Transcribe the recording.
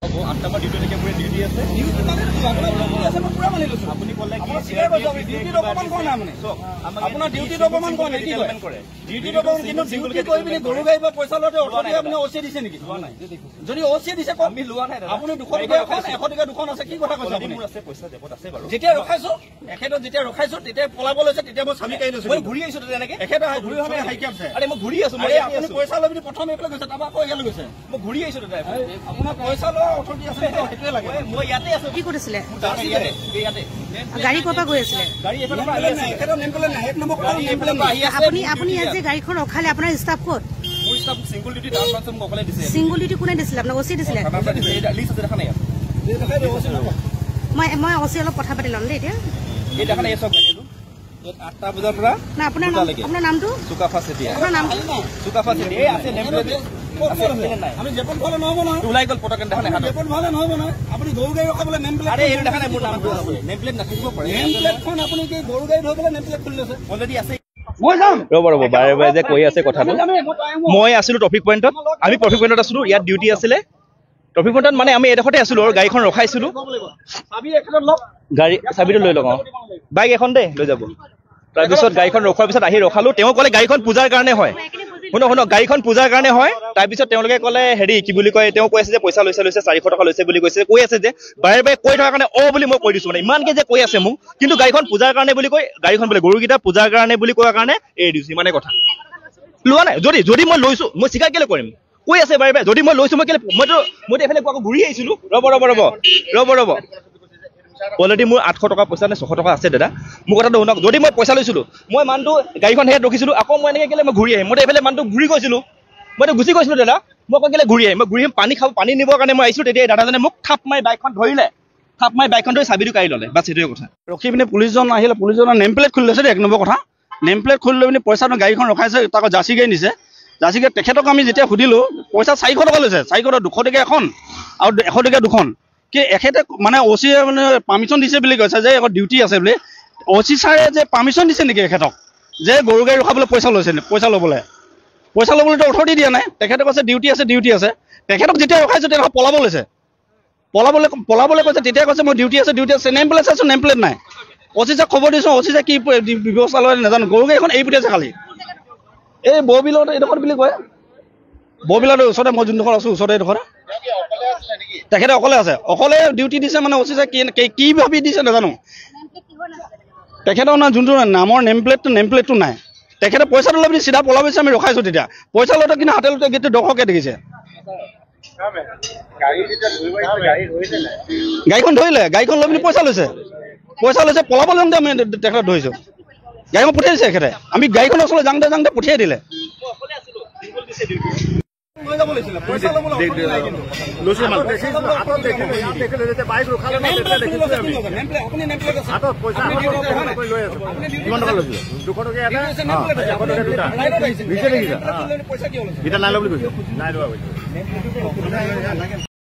আঠটামান ডিউটিলৈকে মোৰ ডিউটি আছে। আপুনি ক'লে আপোনাৰ ডিউটিত অপমান কৰে ডিউটিত অপমান কিন্তু ডিউটি কৰি পিনি গৰু গাড়ী বা পইচা লওঁতে অথনি আপুনি অচিয়ে দিছে নেকি? যদি অচিয়ে দিছে আমি লোৱা নাই। আপুনি 200 টকা এখন 100 টকা দুখন আছে, কি কথা কৈছে আপুনি? আছে পইচা দেবত আছে বাৰু। যেতিয়া ৰখাইছো এখেতক যেতিয়া ৰখাইছো তেতিয়া পলাব লৈছে, তেতিয়া মই চাবি কাঢ়ি লৈছো। মই ঘূৰি আহিছো তেনেকে এখেত ঘূৰি অহা নাই, হাইকে আছে। আৰে মই ঘূৰি আছো। আপুনি পইচা লৈ পিনি প্ৰথম এইফালে গৈছে, তাৰপৰা আকৌ ইয়ালৈ গৈছে। মই ঘূৰি আহিছো দাদা। আপোনাৰ পইচা লোৱা অথৰিটি আছে সেইটোৱে লাগে। মই ইয়াতে আছো। কি কৰিছিলে? ইয়াতে গাড়ী ক'ৰ পৰা গৈ আছিলে? গাড়ী এইফালৰ পৰা আহি আছে। এখেতৰ নেম প্লেট নাই, এক নম্বৰ নেম প্লেট আহি আছে। আপুনি ইয়াত যে গাড়ীখন ৰখালে আপোনাৰ ষ্টাফ ক'ত? মোৰ ষ্টাফ সিংগুল ডিউটি ডাউন পাঁচজন অকলে দিছে। সিংগুল ডিউটি কোনে দিছিলে? আপোনাক অচি দিছিলে? লিষ্ট আছে দেখা নাই? মই অচি অলপ কথা পাতি ল'ম দেই এতিয়া। এই দেখা নাই চব গাড়ীটো 8টা বজাৰ পৰা না আপোনাৰ নামটো? চুকাফা চেতিয়া। আপোনাৰ নামটো? চুকাফা চেতিয়া। এই আছে নেম প্লেট। আমি জেপন ভালে নহ'ব নহয়। ওলাই গ'ল পটকে দেখা নাই। জেপন ভালে নহ'ব নহয়। আপুনি গৰু গাড়ী ৰখাবলৈ নেম প্লেট। আৰে এইটো দেখা নাই মোৰ নামটো আপুনি। নেম প্লেট নাথাকিব পাৰে। নেম প্লেটখন আপুনি কি গৰু গাড়ী ধৰি পেলাই নেম প্লেট খুলি লৈছে? অলৰেডি আছে। ৰ'ব বাৰে বাৰে যে কৈ আছে কথাটো। মই আছিলো ট্ৰেফিক পইণ্টত। আমি ট্ৰেফিক পইণ্টত আছিলো, ইয়াত ডিউটি আছিলে। ট্ৰেফিক পইণ্টত মানে আমি এডোখৰতে আছিলো আৰু গাড়ীখন ৰখাইছিলো। গাড়ী চাবিটো লৈ লওঁ। বাইক এখন দেই লৈ যাব। তাৰপিছত গাড়ীখন ৰখোৱাৰ পিছত আহি ৰখালো। তেওঁ ক'লে গাড়ীখন পূজাৰ কাৰণে হয়। শুনক গাড়ীখন পূজাৰ কাৰণে হয়। তাৰপিছত তেওঁলোকে ক'লে হেৰি কি বুলি কয়, তেওঁ কৈ আছে যে পইচা লৈছে 400 টকা লৈছে বুলি কৈছে। কৈ আছে যে বাৰে বাৰে কৈ থকাৰ কাৰণে বুলি মই কৈ দিছো। মানে ইমানকে যে কৈ আছে মোক, কিন্তু গাড়ীখন পূজাৰ কাৰণে বুলি কৈ, গাড়ীখন বোলে গৰুকেইটা পূজাৰ কাৰণে বুলি কোৱাৰ কাৰণে এৰি দিছো। ইমানে কথা। লোৱা নাই। যদি মই লৈছো, মই স্বীকাৰ কেলে কৰিম? কৈ আছে বাৰে বাৰে যদি মই লৈছো, মই কেলে মইতো এইফালে আকৌ ঘূৰি আহিছিলো। ৰ'ব অলৰেডি মোৰ 800 টকা পইচা নে 600 টকা আছে দাদা। মোৰ কথাটো শুনক। যদি মই পইচা লৈছিলো, মই মানুহটো গাড়ীখন হেৰিত ৰখিছিলো, আকৌ মই এনেকৈ কেলে মই ঘূৰি আহিম? মইতো এইফালে মানুহটো ঘূৰি গৈছিলো, মইতো গুচি গৈছিলো দাদা। মই আকৌ কেলে ঘূৰি আহিম? মই ঘূৰি আহিম পানী খাব, পানী নিবৰ কাৰণে মই আহিছো। তেতিয়া দাদাজনে মোক থাপ মাৰি বাইকখন ধৰিলে, থাপ মাৰি বাইকখন ধৰি চাবিটো কাঢ়ি ল'লে। বাছ সেইটোৱে কথা। ৰখি পিনে পুলিচজন আহিলে, পুলিচজনৰ নেম প্লেট খুলি লৈছে দেই, 1 নম্বৰ কথা। নেম প্লেট খুলি লৈ পিনি পইচাটো গাড়ীখন ৰখাইছে, তাকো জাৰ্চি গাড়ী নিছে। জাৰ্চি গাড়ী তেখেতক আমি যেতিয়া সুধিলো, পইচা 400 টকা লৈছে। 400 টকা 200 টকা এখন আৰু 100 টকা দুখন। কি এখেতে মানে অচি মানে পাৰ্মিশ্যন দিছে বুলি কৈছে যে আকৌ ডিউটি আছে বুলি। অচি ছাৰে যে পাৰ্মিশ্যন দিছে নেকি এখেতক যে গৰু গাড়ী ৰখাবলৈ পইচা লৈছে? পইচা ল'বলৈতো অথৰিটি দিয়া নাই। তেখেতে কৈছে ডিউটি আছে। তেখেতক যেতিয়া ৰখাইছে তেতিয়া পলাব লৈছে। পলাবলৈ কৈছে, তেতিয়া কৈছে মই ডিউটি আছে। নেম প্লেট চাইছো, নেম প্লেট নাই। অচি ছাৰক খবৰ দিছোঁ, অচি ছাৰে কি ব্যৱস্থা লয় নাজানো। গৰু গাড়ীখন এৰি পঠিয়াইছে খালি। এই বৰবিলত এইডোখৰত বুলি কয়। বৰবিলাৰ ওচৰতে মই যোনডোখৰ আছো, ওচৰতে এইডোখৰ। তেখেতে অকলে আছে, অকলে ডিউটি দিছে। মানে অচি ছাৰে কি ভাবি দিছে নাজানো। তেখেতৰ যোনটো নামৰ নেম প্লেটটো নাই। তেখেতে পইচাটো লৈ পিনি চিধা পলাব বিচাৰিছে। আমি ৰখাইছো তেতিয়া পইচা লওঁতে কিন্তু হাতে লওঁতে গেটটো দৰ্শকে দেখিছে। গাড়ীখন ধৰিলে, গাড়ীখন লৈ পিনি পইচা লৈছে। পলাবলৈ আমি তেখেতক ধৰিছো। গাড়ীখন পঠিয়াই দিছে এখেতে। আমি গাড়ীখনৰ ওচৰলৈ যাওঁতে পঠিয়াই দিলে।